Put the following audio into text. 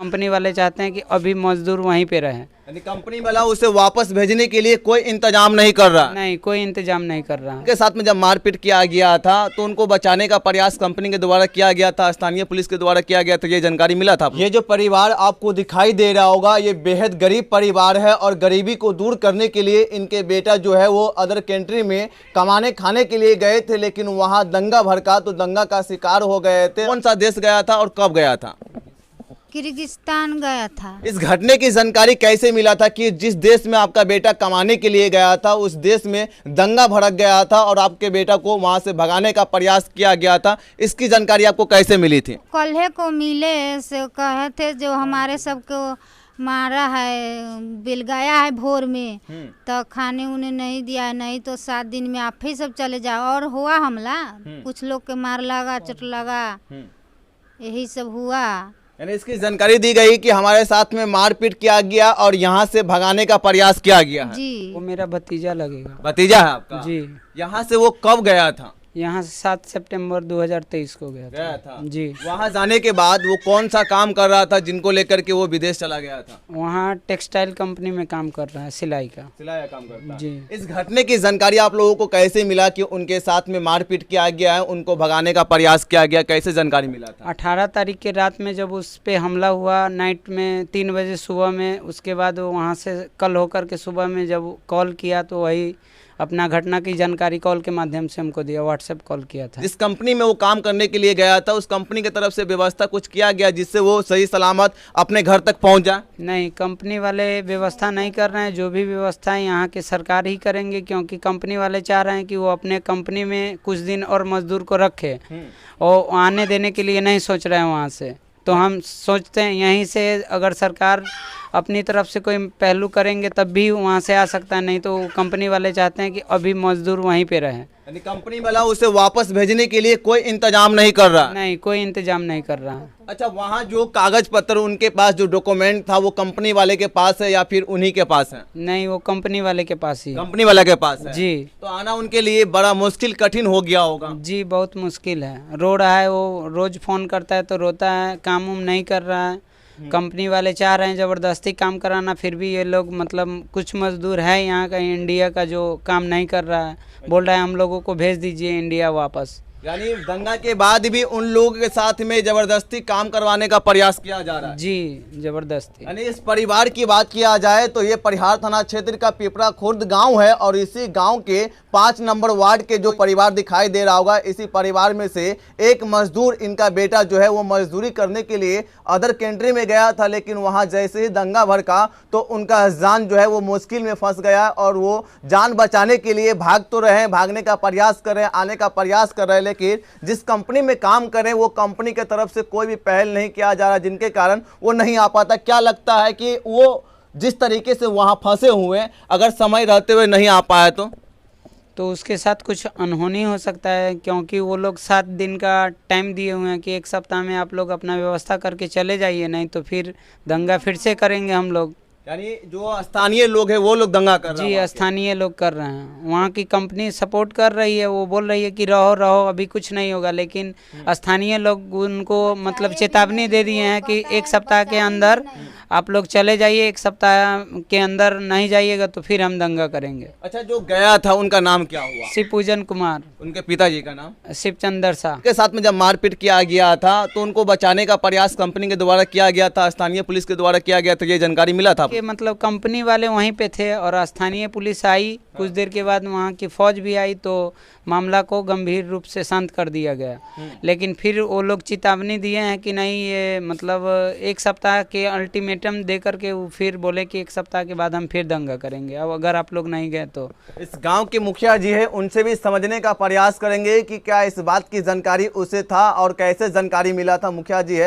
Company वाले चाहते हैं कि अभी मजदूर वहीं पे रहे। यानी कंपनी वाला उसे वापस भेजने के लिए कोई इंतजाम नहीं कर रहा। नहीं, कोई इंतजाम नहीं कर रहा। उनके साथ में जब मारपीट किया गया था तो उनको बचाने का प्रयास कंपनी के द्वारा किया गया था, स्थानीय पुलिस के द्वारा किया गया था, ये जानकारी मिला था। ये जो परिवार आपको दिखाई दे रहा होगा, ये बेहद गरीब परिवार है और गरीबी को दूर करने के लिए इनके बेटा जो है वो अदर कंट्री में कमाने खाने के लिए गए थे, लेकिन वहाँ दंगा भड़का तो दंगा का शिकार हो गए थे। कौन सा देश गया था और कब गया था? किर्गिस्तान गया था। इस घटने की जानकारी कैसे मिला था कि जिस देश में आपका बेटा कमाने के लिए गया था उस देश में दंगा भड़क गया था और आपके बेटा को वहां से भगाने का प्रयास किया गया था? इसकी जानकारी आपको कैसे मिली थी? कल्हे को मिले से कहे थे जो हमारे सबको मारा है, बिलगाया है भोर में, तो खाने उन्हें नहीं दिया, नहीं तो 7 दिन में आप ही सब चले जाओ। और हुआ हमला, कुछ लोग के मार लगा, चोट लगा, यही सब हुआ। यानी इसकी जानकारी दी गई कि हमारे साथ में मारपीट किया गया और यहाँ से भगाने का प्रयास किया गया है। जी, वो मेरा भतीजा लगेगा। भतीजा है आपका? जी। यहाँ से वो कब गया था? यहाँ से 7 सितंबर 2023 को गया था। जी। वहाँ जाने के बाद वो कौन सा काम कर रहा था जिनको लेकर के वो विदेश चला गया था? वहाँ टेक्सटाइल कंपनी में काम कर रहा है, सिलाई का। सिलाई का काम करता है। जी। इस घटने की जानकारी आप लोगों को कैसे मिला कि उनके साथ में मारपीट किया गया है, उनको भगाने का प्रयास किया गया, कैसे जानकारी मिला था? 18 तारीख के रात में जब उस पे हमला हुआ, नाइट में 3 बजे सुबह में, उसके बाद वो वहाँ से कल होकर के सुबह में जब कॉल किया तो वही अपना घटना की जानकारी कॉल के माध्यम से हमको दिया, व्हाट्सएप कॉल किया था। जिस कंपनी में वो काम करने के लिए गया था उस कंपनी की तरफ से व्यवस्था कुछ किया गया जिससे वो सही सलामत अपने घर तक पहुंच जाए? नहीं, कंपनी वाले व्यवस्था नहीं कर रहे हैं। जो भी व्यवस्था है यहाँ के सरकार ही करेंगे, क्योंकि कंपनी वाले चाह रहे हैं कि वो अपने कंपनी में कुछ दिन और मजदूर को रखे और आने देने के लिए नहीं सोच रहे हैं वहाँ से। तो हम सोचते हैं यहीं से अगर सरकार अपनी तरफ से कोई पहलू करेंगे तब भी वहाँ से आ सकता है, नहीं तो कंपनी वाले चाहते हैं कि अभी मजदूर वहीं पे रहे। यानी कंपनी वाला उसे वापस भेजने के लिए कोई इंतजाम नहीं कर रहा? नहीं, कोई इंतजाम नहीं कर रहा है। अच्छा, वहाँ जो कागज पत्र उनके पास जो डॉक्यूमेंट था वो कंपनी वाले के पास है या फिर उन्हीं के पास है? नहीं, वो कंपनी वाले के पास ही है। कंपनी वाले के पास है। जी। तो आना उनके लिए बड़ा मुश्किल कठिन हो गया होगा। जी, बहुत मुश्किल है। रो रहा है, वो रोज फोन करता है तो रोता है, काम उम नहीं कर रहा है। कंपनी वाले चाह रहे हैं ज़बरदस्ती काम कराना, फिर भी ये लोग मतलब कुछ मजदूर है यहाँ का इंडिया का जो काम नहीं कर रहा है, बोल रहा है हम लोगों को भेज दीजिए इंडिया वापस। यानी दंगा के बाद भी उन लोगों के साथ में जबरदस्ती काम करवाने का प्रयास किया जा रहा है। जी, जबरदस्ती। यानी इस परिवार की बात किया जाए तो ये परिहार थाना क्षेत्र का पिपरा खुर्द गांव है और इसी गांव के 5 नंबर वार्ड के जो परिवार दिखाई दे रहा होगा, इसी परिवार में से एक मजदूर, इनका बेटा जो है वो मजदूरी करने के लिए अदर कंट्री में गया था, लेकिन वहां जैसे ही दंगा भड़का तो उनका जान जो है वो मुश्किल में फंस गया और वो जान बचाने के लिए भाग तो रहे, भागने का प्रयास कर रहे, आने का प्रयास कर रहे, लेकिन जिस कंपनी में काम करें वो कंपनी के तरफ से कोई भी पहल नहीं किया जा रहा, जिनके कारण वो नहीं आ पाता। क्या लगता है कि वो जिस तरीके से वहां फंसे हुए, अगर समय रहते हुए नहीं आ पाया तो उसके साथ कुछ अनहोनी हो सकता है, क्योंकि वो लोग 7 दिन का टाइम दिए हुए हैं कि 1 सप्ताह में आप लोग अपना व्यवस्था करके चले जाइए, नहीं तो फिर दंगा फिर से करेंगे हम लोग। यानी जो स्थानीय लोग हैं वो लोग दंगा कर रहे हैं? जी, स्थानीय लोग कर रहे हैं। वहाँ की कंपनी सपोर्ट कर रही है, वो बोल रही है कि रहो रहो अभी कुछ नहीं होगा, लेकिन स्थानीय लोग उनको मतलब चेतावनी दे दिए हैं कि 1 सप्ताह के अंदर आप लोग चले जाइए, 1 सप्ताह के अंदर नहीं जाइएगा तो फिर हम दंगा करेंगे। अच्छा, जो गया था उनका नाम क्या हुआ? शिवपूजन कुमार। उनके पिताजी का नाम? शिवचंदर शाह। के साथ में जब मारपीट किया गया था तो उनको बचाने का प्रयास कंपनी के द्वारा किया गया था, स्थानीय पुलिस के द्वारा किया गया था, ये जानकारी मिला था? कि मतलब कंपनी वाले वहीं पे थे और स्थानीय पुलिस आई, कुछ देर के बाद वहाँ की फौज भी आई तो मामला को गंभीर रूप से शांत कर दिया गया। लेकिन फिर वो लोग चेतावनी दिए हैं कि नहीं, ये मतलब 1 सप्ताह के अल्टीमेटम दे करके वो फिर बोले कि 1 सप्ताह के बाद हम फिर दंगा करेंगे, अब अगर आप लोग नहीं गए तो। इस गांव के मुखिया जी है, उनसे भी समझने का प्रयास करेंगे कि क्या इस बात की जानकारी उसे था और कैसे जानकारी मिला था। मुखिया जी है,